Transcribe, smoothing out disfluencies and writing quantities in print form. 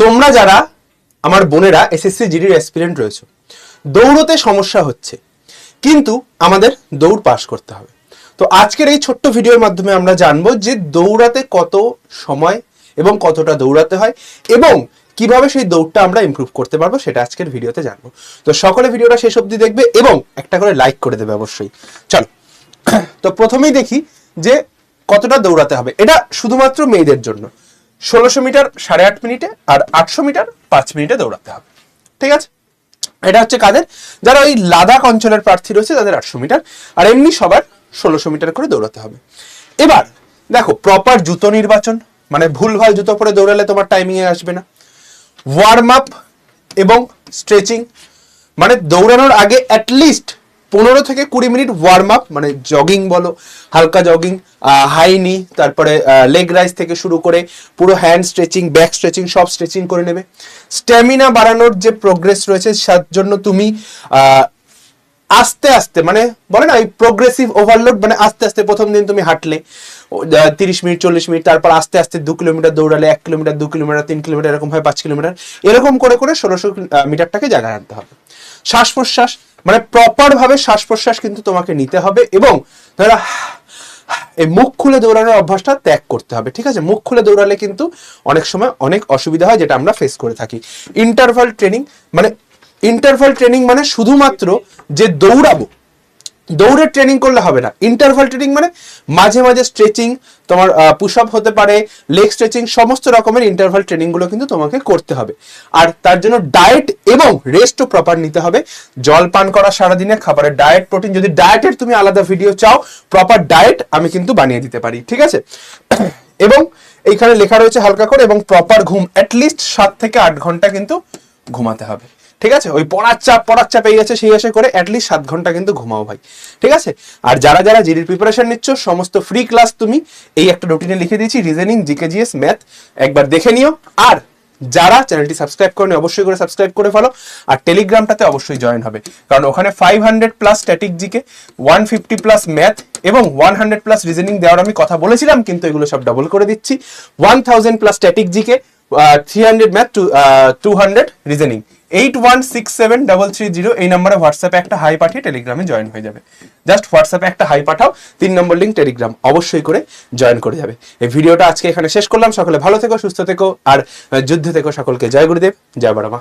তোমরা যারা আমার বোনেরা এসএসসি জিডির অ্যাসপিরেন্ট রয়েছে, দৌড়তে সমস্যা হচ্ছে, কিন্তু আমাদের দৌড় পাস করতে হবে। তো আজকের এই ছোট্ট ভিডিওর মাধ্যমে আমরা জানবো যে দৌড়াতে কত সময় এবং কতটা দৌড়াতে হয় এবং কিভাবে সেই দৌড়টা আমরা ইমপ্রুভ করতে পারবো, সেটা আজকের ভিডিওতে জানবো। তো সকলে ভিডিওটা শেষ অবধি দেখবে এবং একটা করে লাইক করে দেবে অবশ্যই। চলো, তো প্রথমেই দেখি যে কতটা দৌড়াতে হবে। এটা শুধুমাত্র মেয়েদের জন্য। 1600 মিটার 8.5 মিনিটে আর 800 মিটার 5 মিনিটে দৌড়াতে হবে, ঠিক আছে? এটা হচ্ছে কাদের, যারা ওই লাদাখ অঞ্চলের প্রার্থী রয়েছে তাদের 800 মিটার, আর এমনি সবার 1600 মিটার করে দৌড়াতে হবে। এবার দেখো, প্রপার জুতো নির্বাচন, মানে ভুলভাল জুতো পরে দৌড়ালে তোমার টাইমিং এ আসবে না। ওয়ার্ম আপ এবং স্ট্রেচিং, মানে দৌড়ানোর আগে অ্যাটলিস্ট 15 থেকে 20 মিনিট ওয়ার্ম আপ, মানে জগিং বলো, হালকা জগিং, হাই নি, তারপরে লেগ রাইজ থেকে শুরু করে পুরো হ্যান্ড স্ট্রেচিং, ব্যাক স্ট্রেচিং সব স্ট্রেচিং করে নেবে। স্ট্যামিনা বাড়ানোর যে প্রোগ্রেস রয়েছে তার জন্য তুমি আস্তে আস্তে, মানে বলে না এই প্রোগ্রেসিভ ওভারলোড, মানে আস্তে আস্তে প্রথম দিন তুমি হাঁটলে 30 মিনিট 40 মিনিট, তারপর আস্তে আস্তে 2 কিলোমিটার দৌড়ালে, 1 কিলোমিটার 2 কিলোমিটার 3 কিলোমিটার, এরকম হয় 5 কিলোমিটার, এরকম করে করে 1600 মিটারটাকে জায়গায় আনতে হবে। শ্বাস প্রশ্বাস, মানে প্রপার ভাবে শ্বাস প্রশ্বাস কিন্তু তোমাকে নিতে হবে এবং ধরো এই মুখ খুলে দৌড়ানোর অভ্যাসটা ত্যাগ করতে হবে, ঠিক আছে? মুখ খুলে দৌড়ালে কিন্তু অনেক সময় অনেক অসুবিধা হয়, যেটা আমরা ফেস করে থাকি। ইন্টারভাল ট্রেনিং, মানে ইন্টারভাল ট্রেনিং মানে শুধুমাত্র যে দৌড়াবো, দৌড়ের ট্রেনিং করলে হবে না। ইন্টারভাল ট্রেনিং মানে মাঝে মাঝে স্ট্রেচিং, তোমার পুশ আপ হতে পারে, লেগ স্ট্রেচিং, সমস্ত রকমের ইন্টারভাল ট্রেনিং গুলো কিন্তু তোমাকে করতে হবে। আর তার জন্য ডায়েট এবং রেস্টও প্রপার নিতে হবে। জল পান করা সারাদিনে, খাবারের ডায়েট, প্রোটিন, যদি ডায়েটের তুমি আলাদা ভিডিও চাও, প্রপার ডায়েট আমি কিন্তু বানিয়ে দিতে পারি, ঠিক আছে? এবং এইখানে লেখা রয়েছে হালকা করে, এবং প্রপার ঘুম, অ্যাটলিস্ট 7 থেকে 8 ঘন্টা কিন্তু ঘুমাতে হবে, ঠিক আছে? ওই পড়ার চাপ এই আছে সেই আসে করে অ্যাটলিস্ট 7 ঘন্টা কিন্তু ঘুমাও ভাই, ঠিক আছে? আর যারা যারা জিডির প্রিপারেশন নিচ্ছ, সমস্ত ফ্রি ক্লাস তুমি এই একটা রুটিনে লিখে দিয়েছি, রিজনিং, জিকে, জিএস, ম্যাথ, একবার দেখে নিও। আর যারা চ্যানেলটি সাবস্ক্রাইব করেনি অবশ্যই করে সাবস্ক্রাইব করে ফেলো, আর টেলিগ্রামটাতে অবশ্যই জয়েন হবে, কারণ ওখানে 500 plus static GK, 150 plus math এবং 100 প্লাস রিজনিং দেওয়ার আমি কথা বলেছিলাম, কিন্তু এগুলো সব ডাবল করে দিচ্ছি। 1000 plus static GK, 300 math, 200 reasoning. 81673330 এই নম্বরে হোয়াটসঅ্যাপে একটা হাই পাঠিয়ে টেলিগ্রামে জয়েন হয়ে যাবে। জাস্ট হোয়াটসঅ্যাপে একটা হাই পাঠাও, 3 নম্বর লিঙ্ক টেলিগ্রাম, অবশ্যই করে জয়েন করে যাবে। এই ভিডিওটা আজকে এখানে শেষ করলাম। সকলে ভালো থেকো, সুস্থ থেকো, আর যুদ্ধে থেকো। সকলকে জয় গুরুদেব, জয় বড় মা।